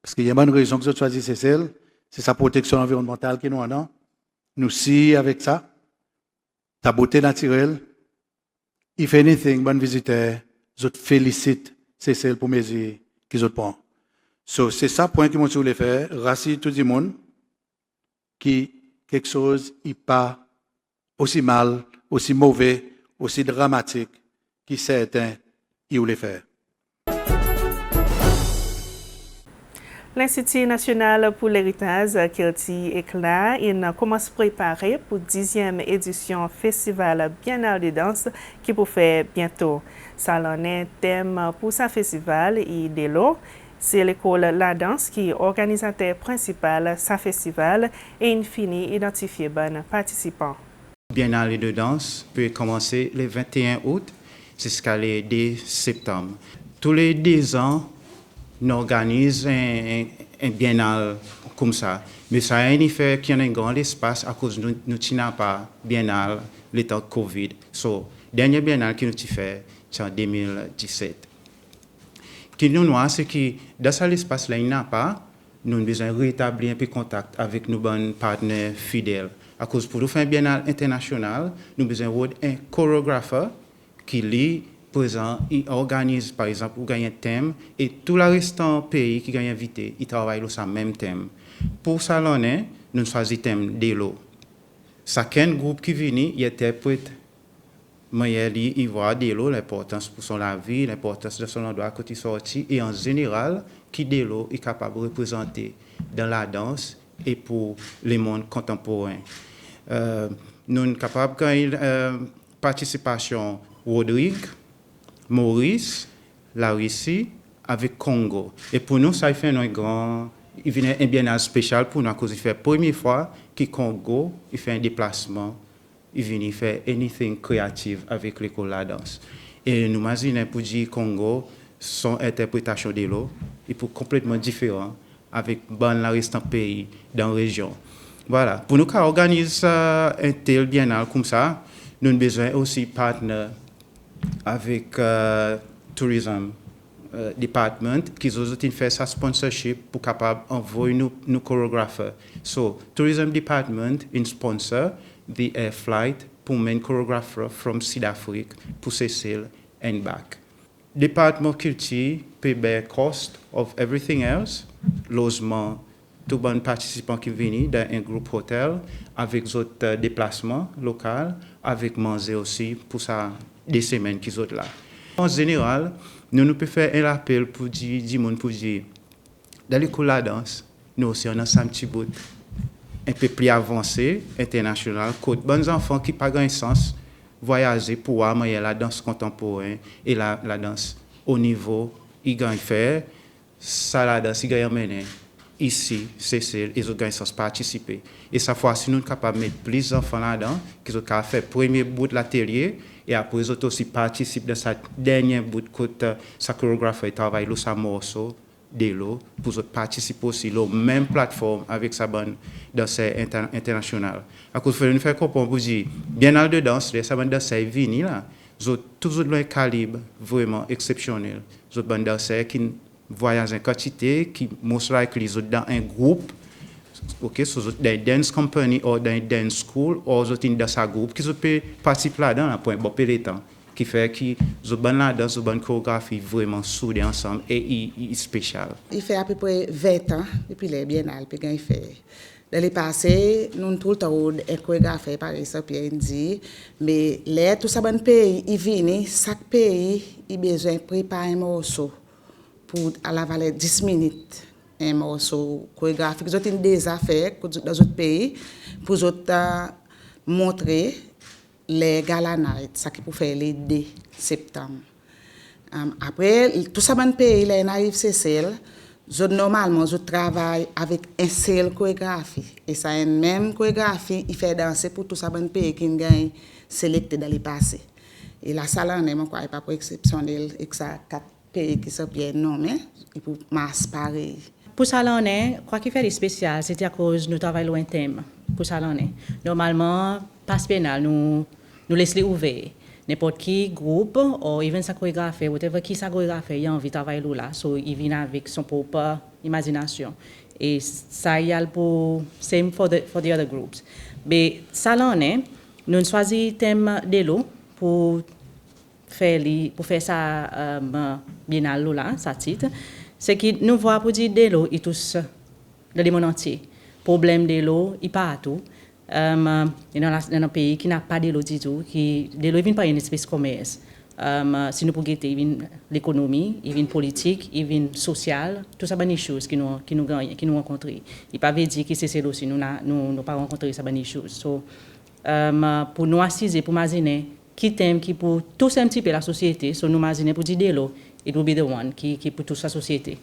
[SPEAKER 7] Parce qu'il y a une raison que je choisis, c'est celle. C'est sa protection environnementale qui nous en a. Nous, si, avec ça, ta beauté naturelle, if anything, bon visiteur, je te félicite, c'est celle pour mesures qu'ils je prends. So, c'est ça point que moi je voulais faire, rassurer tout le monde qui quelque chose n'est pas aussi mal, aussi mauvais, aussi dramatique qui certains y voulaient faire.
[SPEAKER 1] L'Institut national pour l'héritage Kirti Éclat commence à préparer pour 10e édition Festival Biennale de danse qui pour faire bientôt. Ça en est thème pour ce festival et de l'eau. C'est l'école La Danse qui est organisateur principal de ce festival et in fine identifié bon participants.
[SPEAKER 8] Biennale de danse peut commencer le 21 août jusqu'à le 2 septembre. Tous les 2 ans, on organise un biennale comme ça. Mais ça a un effet qu'il y a un grand espace à cause de nous n'avons pas biennale le temps de Covid. So, dernier biennale que nous avons fait, c'est en 2017. Ce qui nous voit, c'est que dans cet espace-là, il n'y a pas, nous avons besoin de rétablir un peu contact avec nos bons partenaires fidèles. À cause pour nous faire un biennale international, nous avons besoin d'un chorégraphe qui lit présent, il organise par exemple ou gagne un thème et tout le restant pays qui gagne invité, il travaille sur le même thème. Pour ça l'année, nous choisissons le thème de l'eau. Chacun groupe qui vient, il interprète, il voit de l'eau, l'importance pour son la vie, l'importance de son endroit quand il sortit et en général, qui de l'eau est capable de représenter dans la danse et pour le monde contemporain. Nous sommes capables de participation Rodrigue, Maurice, la Russie, avec Congo. Et pour nous, ça fait il vient un biennale spécial pour nous, à cause il fait la première fois que Congo, il fait un déplacement, il vient faire anything créatif avec l'école de la danse. Et nous imaginons pour dire Congo, son interprétation de l'eau est complètement différent avec le restant pays dans la région. Voilà. Pour nous, quand on organise un tel biennale comme ça, nous avons besoin aussi de partenaires avec Tourism Department qui ont fait sa sponsorship pour capable envoyer nos chorégraphes. So, Tourism Department in sponsor the air flight pour main choreographer from South Africa pour Cecil and back. Department Culture pay bear cost of everything else, logement, tout bon participant qui viennent dans un groupe hôtel avec d'autres déplacements locaux, avec manger aussi pour ça des semaines qui sont là. En général, nous pouvons faire un appel pour dire, dans l'école de la danse, nous aussi on a un petit bout un peu plus avancé, international, que les enfants qui n'ont pas grand sens voyager pour voir la danse contemporaine et la danse au niveau, ils gagnent faire, ça la danse, ils gagnent mener. Ici, Cécile, ils ont gagné sans participer. Et cette fois-ci, nous sommes capables de mettre plus d'enfants là-dedans, qui ont fait le premier bout de l'atelier, et après, ils ont aussi participé dans cette dernière bout de sa chorégraphie et travaille sur sa morceau de l'eau, pour participer aussi à la même plateforme avec sa bande danse internationale. À cause de faire comprendre, vous dire, biennale de danse, sa bande danse est venue là, ils ont toujours un calibre vraiment exceptionnel. Ils ont bande danse qui voyage en quantité, qui most likely sont dans un groupe, okay, so dans une dance company ou dans une dance school, ou dans sa groupe, qui peut participer là-dedans, pour un bon temps, qui fait qu'ils ont la danse, une chorégraphie vraiment soudée ensemble et spéciale.
[SPEAKER 9] Il fait à peu près 20 ans, depuis les biennales, puis il fait dans le passé, nous tout le temps un chorégraphe par exemple dit, mais les tout ça bon pays, il vient, chaque pays il besoin préparer un morceau pour à la valeur 10 minutes un morceau chorégraphique. Ils ont des affaires dans d'autres pays pour montrer les gala night, ça qui pour faire les 2 septembre. Après, tout ça bon pays, là, arrive CCL. Normalement, je travaille avec un seul chorégraphie. Et ça, une même chorégraphie, il fait danser pour tout ça, bon pays qui gagne sélecté dans les passés. Et la salle en est, moi, pas pour exceptionnel, et que ça, 4 pays qui sont bien nommés, et pour masse pareil.
[SPEAKER 10] Pour ça, l'on est, quoi qu'il fait de spécial, c'était à cause de nous travaillons loin thème. Pour ça, l'on est. Normalement, passe pénal, nous laissons ouvert. N'importe qui groupe ou even sa chorégraphe, whatever qui sa chorégraphe, il a envie de travailler là, so il vient avec son propre imagination. Et ça y a pour same for the other groups. Mais ça l'en est, nous choisi thème de l'eau pour faire ça biennale là, ça titre. C'est que nous voyons pour dire de l'eau et tous dans le monde entier. Problème de l'eau, il pas à tout. Dans un pays qui n'a pas de l'eau du tout, qui de l'eau vient pas une espèce de commerce. Si nous pouvons guetter l'économie, il vient politique, il vient social, tout ça des choses qui nous gagnent, qui nous rencontrent. Il pas veut dire que c'est aussi nous pas rencontrer ça des choses. So, pour nous assiser, pour imaginer qui t'aime, qui pour tous un petit peu la société, so nous imaginer pour dire de l'eau, it will be the one qui pour toute la société.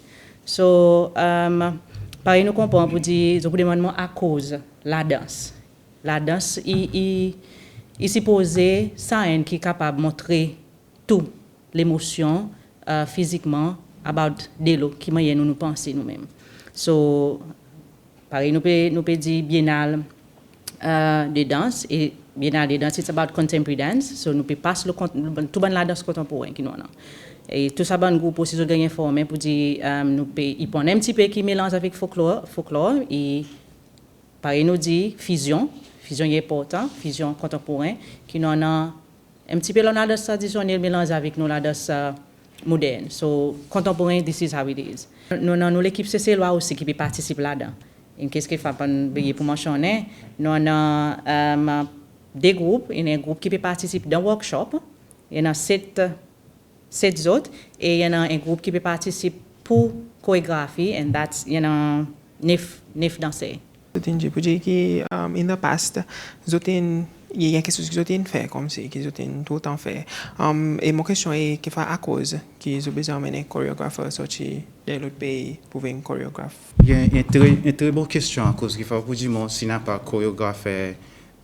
[SPEAKER 10] So, pareil nous comprenons pour dire, je vous demande à cause la danse. La danse, il suppose ça qui est capable de montrer tout l'émotion physiquement about de l'eau qui moyen nous penser nous-mêmes. So, pareil, nous peut dire biennale de danse et biennale de danse, it's about contemporary dance. So nous peut passer tout la danse contemporaine qui nous a. Et tout ça bon groupe aussi je gagne formé pour dire nous peut y prendre un petit peu qui mélange avec folklore et pareil nous dit fusion est important, fusion contemporaine, qui nous a un petit peu la danse traditionnelle mélangée avec la danse moderne. So, contemporain, this is how it is. Nous avons l'équipe CCLOA aussi qui peut participer là-dedans. Et qu'est-ce qu'il faut pour mentionner? Nous avons des groupes, il y a un groupe qui peut participer dans le workshop, il y en a 7 autres, et il y en a un groupe qui peut participer pour chorégraphie, et il y en a 9 danseurs.
[SPEAKER 11] Je peux dire que in the past, il y a quelque chose que j'ai fait comme ça, que j'ai tout le temps fait. Et mon question est qu'il faut à cause que j'ai besoin d'amener un chorégraphe sorti de l'autre pays pour un chorégraphe.
[SPEAKER 8] Il y a une très bonne question à cause qu'il faut vous dire s'il n'y a pas de chorégraphe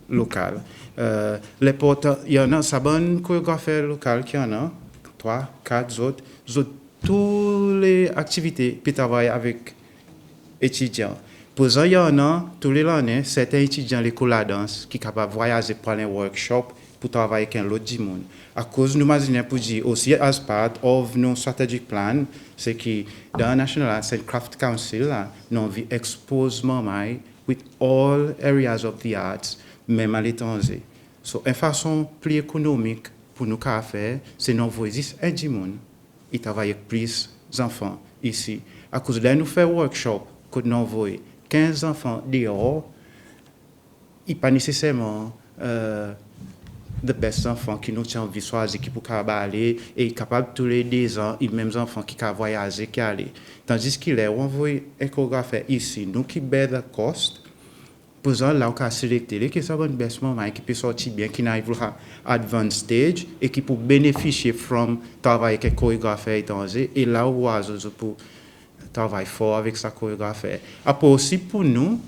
[SPEAKER 8] local. Il y en a ça bonne chorégraphe local qui en a 3, 4 autres. Toutes les activités puis travailler avec étudiants. Pour ça, il y en a, tous les années, certains étudiants de l'école de danse qui sont capables de voyager pour un workshop pour travailler avec l'autre monde. À cause de nous imaginons pour dire aussi, as part of nos strategic plan, c'est que dans le National Arts and Craft Council, nous avons exposé with all areas of the arts, même à l'étranger. So, une façon plus économique pour nous faire, c'est nous envoyer un monde qui travaille avec plus d'enfants ici. À cause de là, nous faisons workshop que nous envoyons 15 enfants dehors, il n'y a pas nécessairement de best enfants qui nous ont envie de choisir, qui peuvent aller et capables tous les 2 ans, et même enfants qui peuvent voyager, qui aller. Tandis qu'il est envoyé un chorégraphe ici, nous qui bear the cost, pour ça, là, on a sélectionné qui sont un best moment qui peut sortir bien, qui n'arrive à advanced stage et qui peut bénéficier from travailler avec un chorégraphe étranger et là où on pour travaille fort avec sa chorégraphie. Après aussi pour nous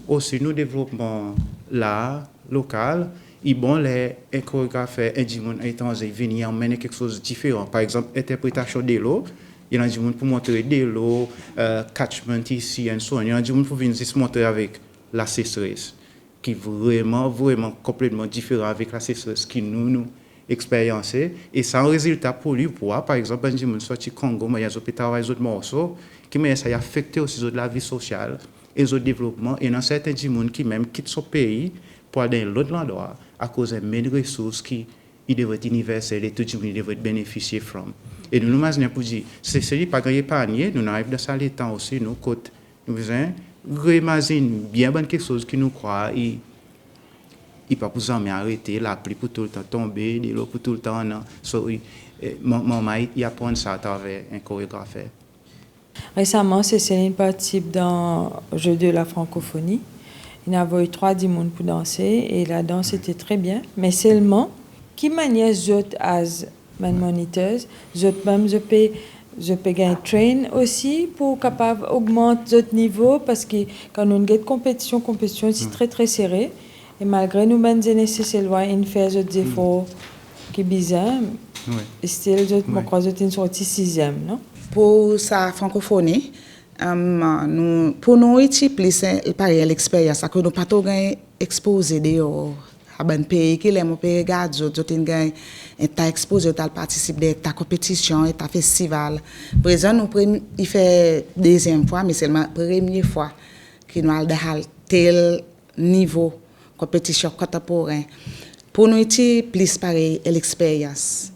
[SPEAKER 8] développons l'art local, et bon les chorégraphes étrangers viennent emmener quelque chose de différent. Par exemple, interprétation de l'eau, il y a des gens pour montrer de l'eau, catchment ici et so on. Il y a des gens pour venir se montrer avec la sécheresse, qui est vraiment complètement différent avec la sécheresse qui nous expériencer et ça un résultat pour lui pour par exemple quand je sorti Congo mais il y a d'autres travail d'autres morceaux qui mais ça affecté aussi de la vie sociale et le développement et dans certains gens qui même quittent son pays pour aller dans l'autre endroit à cause des mêmes ressources qui il devrait être universel et tout le monde devrait bénéficier from et nous imaginons pour dire c'est celui pas gagner panier nous arrive dans ça les temps aussi nous côté nous faisons réimagine bien quelque chose qui nous croit, il pas pour jamais arrêter, la pluie pour tout le temps tomber, de l'eau pour tout le temps, non. So, maman, il apprend ça à travers un chorégraphe.
[SPEAKER 12] Récemment, Cécile participe dans le jeu de la francophonie. Il y avait eu 3 monde pour danser et la danse était très bien. Mais seulement, qui manière autres as moniteurs, même je peux gagner train aussi pour capable augmenter notre niveau parce que quand on a une compétition c'est très très serré et malgré nous ben nécessaire de faire des efforts qui bizarre. Et still je crois que une sortie 6e, non?
[SPEAKER 9] Pour sa francophonie, pour nous, c'est plus pareil l'expérience, que nous pas tout exposé dehors à un pays qui l'aime, on peut regarder, on t'a exposé, on participer à ta compétition, à ta festival. Par exemple, il fait deuxième fois, mais c'est la première fois qu'il nous a tel niveau compétition contemporaine. Pour nous, c'est plus pareil l'expérience.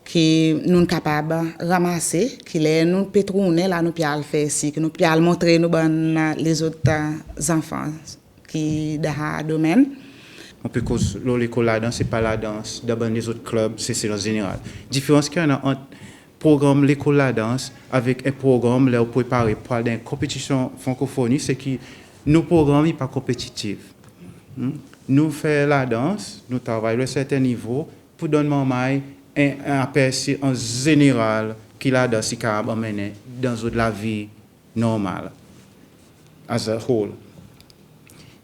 [SPEAKER 9] Qui nous sommes capables de ramasser, qui nous peut tourner là, nous pouvons faire ici, que nous pouvons montrer nous les autres enfants qui dans le domaine.
[SPEAKER 8] On peut cause l'école la danse, c'est pas la danse, d'abord les autres clubs, c'est en général. Différence qu'il y a entre programme l'école la danse avec un programme là pour préparer pour une compétition francophonie, c'est que nos programmes n'est pas compétitif. Nous faisons la danse, nous travaillons à un certain niveau pour donner un aperçu en général qui la danse est capable d'amener dans la vie normale, as a whole.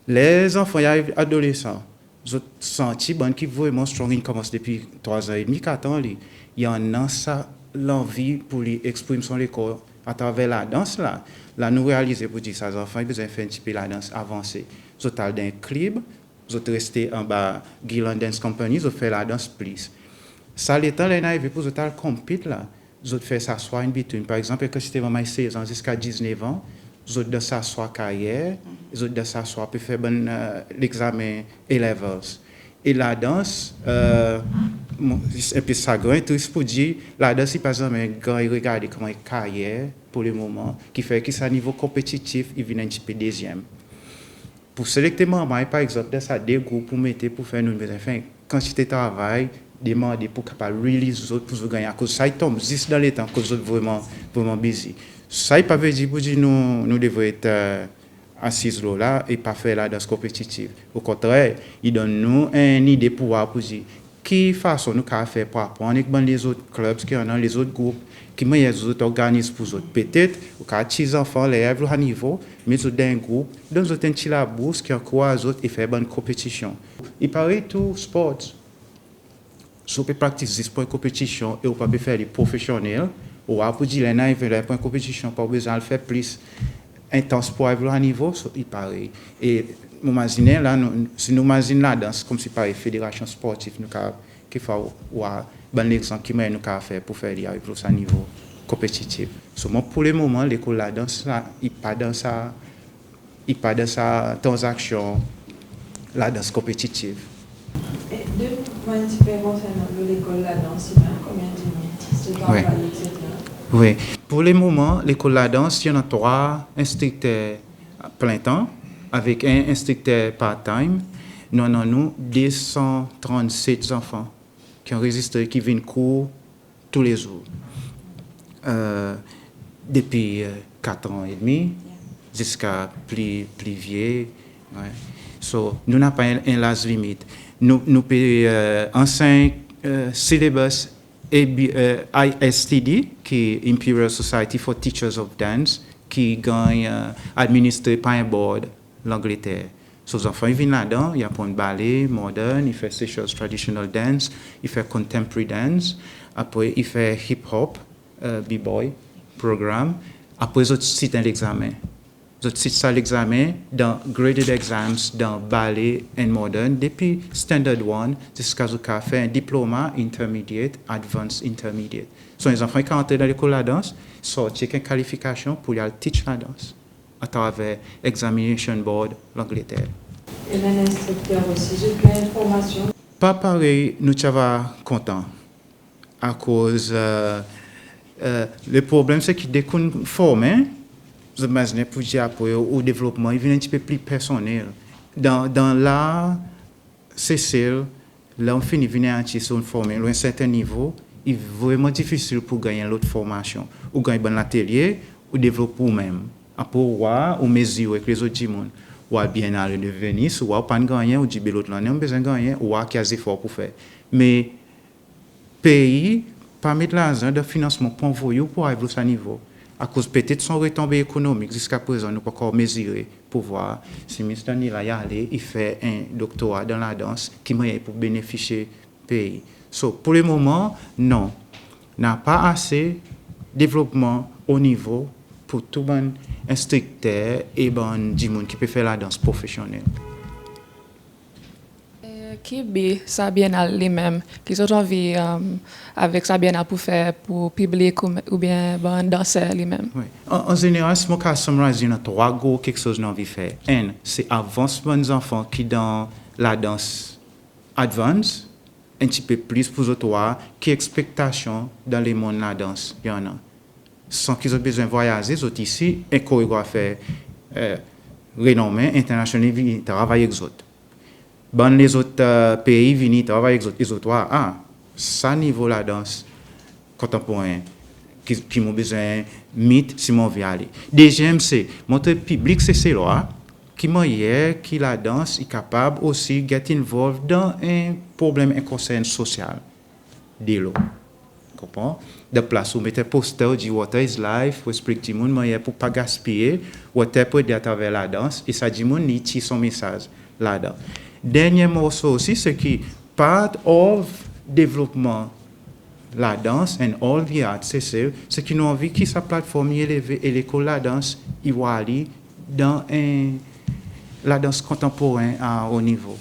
[SPEAKER 8] Les enfants et adolescents, je sens qui vraiment strong, ils commencent depuis 3 ans et demi, 4 ans, il y en a ça l'envie pour lui exprimer son corps à travers la danse là. Là nous réaliser pour dire ça, les enfants ils besoin faire un petit peu la danse avancée. Je t'ai d'un club, je resté en bas Guiland Dance Company, je fais la danse plus. Ça, l'état, là, arrivé pour le compétition, là, je fais s'asseoir in between. Par exemple, quand j'étais vraiment 16 ans jusqu'à 19 ans, je dois s'asseoir carrière, je dois s'asseoir pour faire l'examen A-Levels. Et la danse, et puis ça, tout pour dire, la danse, par exemple, quand il regarde comment il carrière pour le moment, qui fait que c'est un niveau compétitif, il vient un petit peu deuxième. Pour sélectionner maman, par exemple, dans ça, des groupes pour mettre, pour faire une quantité de travail, demander pour capable release les autres pour gagner à cause ça il tombe juste dans les temps cause autres vraiment busy ça il pas veut dire pour dire nous devons être assis là et pas faire la danse compétitive au contraire il donne nous une idée pour dire qui façon nous qu'à faire pour apprendre avec les autres clubs qui ont les autres groupes qui les autres organisent pour autres peut-être ou qu'à les enfants les élèves à niveau mais dans un groupe dans un petit la bourse qui encourage les autres et faire bonne compétition il paraît tout sport. Si on peut pratiquer des sports de compétition et on peut faire des professionnels, ou après dire les nains veulent faire une compétition, pas besoin de faire plus intense pour arriver à niveau, il paraît. Et nous imaginons là, si nous imaginons la danse comme si par une fédération sportive, nous qui faut voir bon exemple qui nous faire pour faire arriver à niveau compétitif. Seulement pour le moment, l'école la danse là, il pas dans sa transaction la danse compétitive.
[SPEAKER 12] Et de manière différente de l'école la danse, combien de minutes, etc.
[SPEAKER 8] Oui. Pour le moment, l'école la danse, il y en a 3 instructeurs à plein temps, avec un instructeur part-time. Nous avons 237 enfants qui ont enregistré, qui viennent cours tous les jours. Depuis 4 ans et demi jusqu'à plus vieux. Ouais. So, nous n'avons pas un large limite. Nous payons en 5 syllabus ISTD, qui est Imperial Society for Teachers of Dance, qui gagne administré par un board l'Angleterre. So, les enfants ils viennent là-dedans, ils apprennent ballet, modern, ils font Seychelles traditional dance, ils font contemporary dance, après ils font hip-hop, b-boy, programme, après ils citent l'examen. Ils citent l'examen dans graded exams, dans ballet et modern, depuis standard 1 jusqu'à ce qu'ils font un diplôme intermediate, advanced intermediate. So, les enfants qui entrent dans l'école de la danse, sortent une qualification pour aller teach la danse à travers l'examination board l'Angleterre.
[SPEAKER 12] Et l'instructeur aussi, j'ai plein d'informations.
[SPEAKER 8] Pas pareil, nous sommes contents. À cause, le problème, c'est que dès qu'on forme, pour dire au développement, il vient un petit peu plus personnel. Dans l'art, Cécile, là on finit venir un sur une formule à un certain niveau, il est vraiment difficile pour gagner l'autre formation. Ou gagner un atelier, ou développer vous-même. Pour voir, ou mesurer avec les autres gens. Ou bien aller de Venise, ou pas gagner, ou dire l'autre l'année, on a besoin de gagner, ou qu'il y a des efforts pour faire. Mais, pays, pas mettre l'argent de financement pour envoyer pour arriver à ce niveau. À cause peut-être son retombée économique, jusqu'à présent, nous ne pouvons pas encore mesurer pour voir si M. Daniel a allé, il fait un doctorat dans la danse qui m'a pour bénéficier du pays. So, pour le moment, non. N'a pas assez de développement au niveau pour tout bon instructeur et bon du monde qui peut faire la danse professionnelle.
[SPEAKER 13] Qui est sa biennale lui-même, qui ont envie avec sa biennale pour faire pour public ou bien bon danseur lui-même.
[SPEAKER 8] Oui. En général, si je summariser dans trois gros quelque chose qu'on envie faire. Un, c'est avancement des enfants qui dans la danse advance, un petit peu plus pour eux trois, qui expectation dans le monde de la danse, il y en a. Sans qu'ils aient besoin de voyager, ils ont ici un chorégraphe renommé international qui travaille avec eux. Dans les autres pays, ils travaillent avec les autres. Ça niveau la danse contemporaine qui m'ont besoin de mythe si mon vie aller. Deuxième, c'est montrer public, c'est là qui m'a qui la danse est capable aussi de get involved dans un problème, un concern social. De l'eau. Comprends? De place où mettre poster du water is life, pour expliquer tout le monde, pour ne pas gaspiller, water peut être à travers la danse, et ça dit mon niti son message là-dedans. Dernier morceau aussi, c'est que part of développement la danse and all the arts, c'est qu'ils ont envie que sa plateforme élevée et l'école la danse aller dans la danse contemporaine à haut niveau.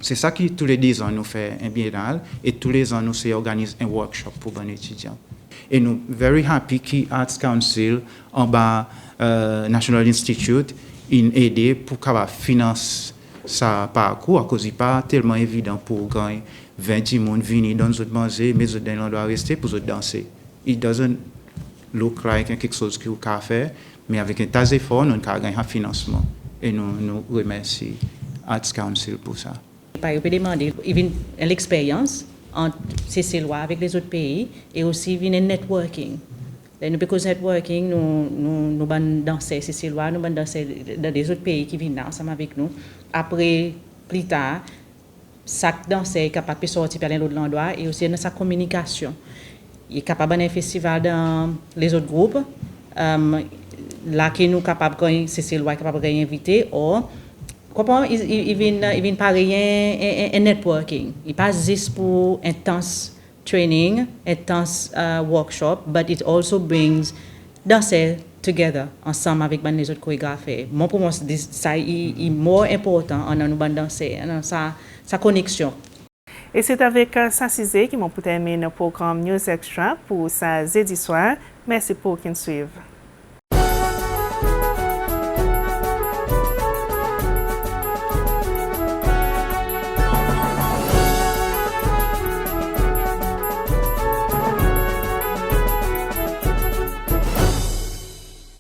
[SPEAKER 8] C'est ça qui tous les 10 ans nous fait un biennale et tous les ans nous organise un workshop pour les étudiants. Et nous very happy que Arts Council en bas National Institute in aidé pour financer ça parcours à cause il pas tellement évident pour gagner 20 personnes venir dans notre manger mais autres dans doit rester pour autres danser. It doesn't look like quelque chose que vous pouvez faire mais avec un tas d'efforts nous pouvons gagner un financement et nous remercions Arts Council pour ça.
[SPEAKER 10] On peut demander l'expérience entre ces Cécilois avec les autres pays et aussi un networking. Because networking, nous allons danser Cécilois, nous allons danser dans des autres pays qui viennent ensemble avec nous. Après, plus tard, chaque danseur est capable de sortir par l'autre endroit et aussi dans sa communication. Il est capable d'un festival dans les autres groupes. Là, qui nous capable de Cécilois capable d'inviter ou comment il vient par un networking. Il pas juste pour intense training, intense workshop, but it also brings danseurs together ensemble avec les autres chorégraphes. Moi pour moi ça est more important en nous danser, sa connexion.
[SPEAKER 1] Et c'est avec Sassizé qui m'ont terminé le programme News Extra pour sa jeudi soir. Merci pour qu'ils suivent.